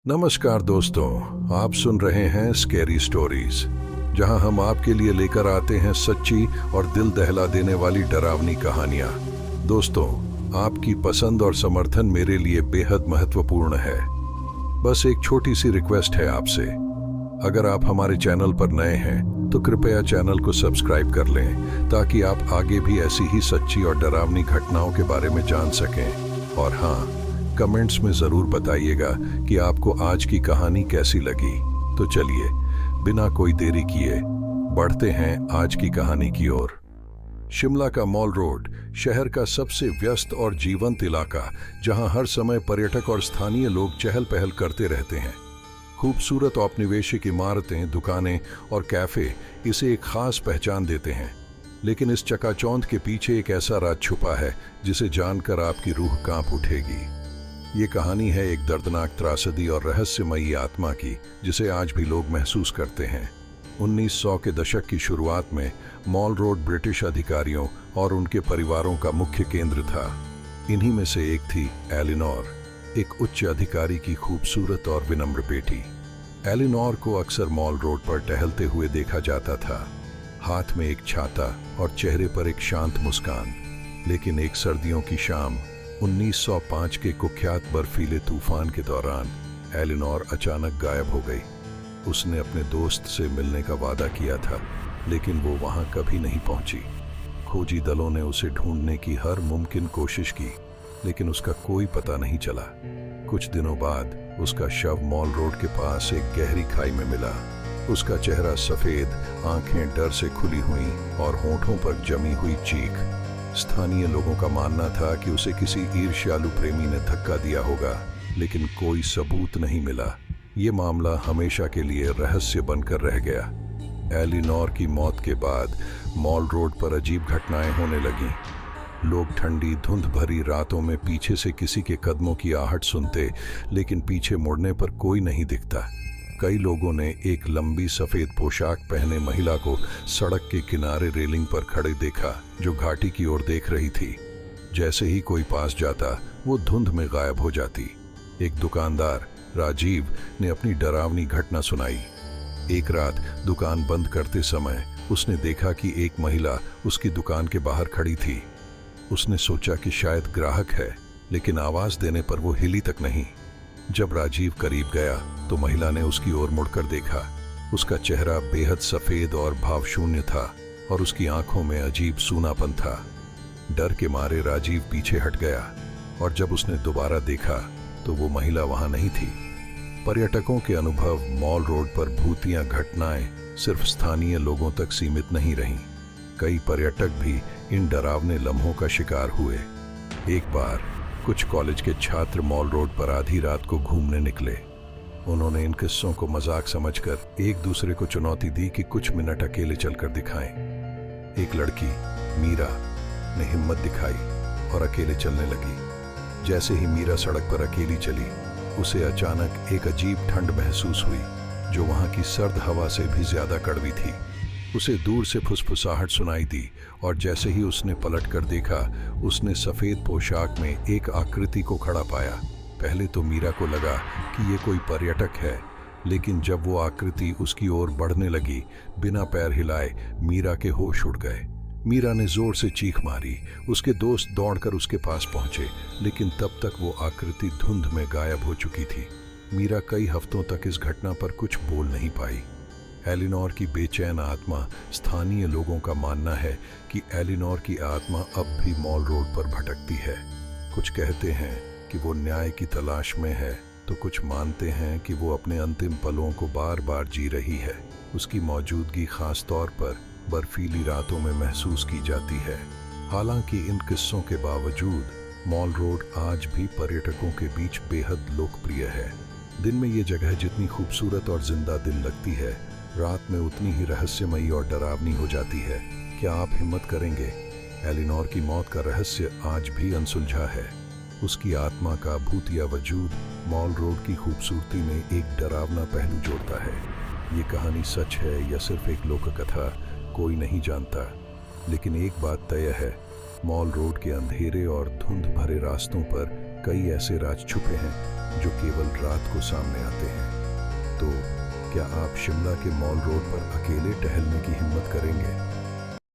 नमस्कार दोस्तों, आप सुन रहे हैं स्कैरी स्टोरीज, जहां हम आपके लिए लेकर आते हैं सच्ची और दिल दहला देने वाली डरावनी कहानियां। दोस्तों, आपकी पसंद और समर्थन मेरे लिए बेहद महत्वपूर्ण है। बस एक छोटी सी रिक्वेस्ट है आपसे, अगर आप हमारे चैनल पर नए हैं तो कृपया चैनल को सब्सक्राइब कर लें ताकि आप आगे भी ऐसी ही सच्ची और डरावनी घटनाओं के बारे में जान सकें। और हाँ, कमेंट्स में ज़रूर बताइएगा कि आपको आज की कहानी कैसी लगी। तो चलिए, बिना कोई देरी किए बढ़ते हैं आज की कहानी की ओर। शिमला का मॉल रोड शहर का सबसे व्यस्त और जीवंत इलाका, जहां हर समय पर्यटक और स्थानीय लोग चहल पहल करते रहते हैं। खूबसूरत औपनिवेशिक इमारतें, दुकानें और कैफे इसे एक खास पहचान देते हैं। लेकिन इस चकाचौंध के पीछे एक ऐसा राज छुपा है जिसे जानकर आपकी रूह कांप उठेगी। ये कहानी है एक दर्दनाक त्रासदी और रहस्यमयी आत्मा की, जिसे आज भी लोग महसूस करते हैं। 1900 के दशक की शुरुआत में मॉल रोड ब्रिटिश अधिकारियों और उनके परिवारों का मुख्य केंद्र था। इन्हीं में से एक थी एलिनोर, एक उच्च अधिकारी की खूबसूरत और विनम्र बेटी। एलिनोर को अक्सर मॉल रोड पर टहलते हुए देखा जाता था, हाथ में एक छाता और चेहरे पर एक शांत मुस्कान। लेकिन एक सर्दियों की शाम 1905 के कुख्यात बर्फीले तूफान के दौरान एलिनोर अचानक गायब हो गई। उसने अपने दोस्त से मिलने का वादा किया था, लेकिन वो वहां कभी नहीं पहुंची। खोजी दलों ने उसे ढूंढने की हर मुमकिन कोशिश की, लेकिन उसका कोई पता नहीं चला। कुछ दिनों बाद उसका शव मॉल रोड के पास एक गहरी खाई में मिला। उसका चेहरा सफेद, आंखें डर से खुली हुई और होंठों पर जमी हुई चीख। स्थानीय लोगों का मानना था कि उसे किसी ईर्ष्यालु प्रेमी ने धक्का दिया होगा, लेकिन कोई सबूत नहीं मिला। ये मामला हमेशा के लिए रहस्य बनकर रह गया। एलिनोर की मौत के बाद मॉल रोड पर अजीब घटनाएं होने लगीं। लोग ठंडी धुंध भरी रातों में पीछे से किसी के कदमों की आहट सुनते, लेकिन पीछे मुड़ने पर कोई नहीं दिखता। कई लोगों ने एक लंबी सफेद पोशाक पहने महिला को सड़क के किनारे रेलिंग पर खड़े देखा, जो घाटी की ओर देख रही थी। जैसे ही कोई पास जाता, वो धुंध में गायब हो जाती। एक दुकानदार राजीव ने अपनी डरावनी घटना सुनाई। एक रात दुकान बंद करते समय उसने देखा कि एक महिला उसकी दुकान के बाहर खड़ी थी। उसने सोचा कि शायद ग्राहक है, लेकिन आवाज देने पर वो हिली तक नहीं। जब राजीव करीब गया तो महिला ने उसकी ओर मुड़कर देखा। उसका चेहरा बेहद सफेद और भावशून्य था और उसकी आंखों में अजीब सूनापन था। डर के मारे राजीव पीछे हट गया और जब उसने दोबारा देखा तो वो महिला वहां नहीं थी। पर्यटकों के अनुभव मॉल रोड पर भूतिया घटनाएं सिर्फ स्थानीय लोगों तक सीमित नहीं रहीं। कई पर्यटक भी इन डरावने लम्हों का शिकार हुए। एक बार कुछ कॉलेज के छात्र मॉल रोड पर आधी रात को घूमने निकले। उन्होंने इन किस्सों को मजाक समझकर एक दूसरे को चुनौती दी कि कुछ मिनट अकेले चलकर दिखाएं। एक लड़की मीरा ने हिम्मत दिखाई और अकेले चलने लगी। जैसे ही मीरा सड़क पर अकेली चली, उसे अचानक एक अजीब ठंड महसूस हुई, जो वहां की सर्द हवा से भी ज्यादा कड़वी थी। उसे दूर से फुसफुसाहट सुनाई दी और जैसे ही उसने पलट कर देखा, उसने सफेद पोशाक में एक आकृति को खड़ा पाया। पहले तो मीरा को लगा कि ये कोई पर्यटक है, लेकिन जब वो आकृति उसकी ओर बढ़ने लगी, बिना पैर हिलाए मीरा के होश उड़ गए। मीरा ने जोर से चीख मारी। उसके दोस्त दौड़कर उसके पास पहुंचे, लेकिन तब तक वो आकृति धुंध में गायब हो चुकी थी। मीरा कई हफ्तों तक इस घटना पर कुछ बोल नहीं पाई। एलिनोर की बेचैन आत्मा, स्थानीय लोगों का मानना है कि एलिनोर की आत्मा अब भी मॉल रोड पर भटकती है। कुछ कहते हैं कि वो न्याय की तलाश में है, तो कुछ मानते हैं कि वो अपने अंतिम पलों को बार बार जी रही है। उसकी मौजूदगी खास तौर पर बर्फीली रातों में महसूस की जाती है। हालांकि इन किस्सों के बावजूद मॉल रोड आज भी पर्यटकों के बीच बेहद लोकप्रिय है। दिन में ये जगह जितनी खूबसूरत और जिंदा दिल लगती है, रात में उतनी ही रहस्यमयी और डरावनी हो जाती है। क्या आप हिम्मत करेंगे? एलिनोर की मौत का रहस्य आज भी अनसुलझा है। उसकी आत्मा का भूतिया वजूद मॉल रोड की खूबसूरती में एक डरावना पहलू जोड़ता है। ये कहानी सच है या सिर्फ एक लोककथा, कोई नहीं जानता। लेकिन एक बात तय है, मॉल रोड के अंधेरे और धुंध भरे रास्तों पर कई ऐसे राज छुपे हैं जो केवल रात को सामने आते हैं। तो क्या आप शिमला के मॉल रोड पर अकेले टहलने की हिम्मत करेंगे?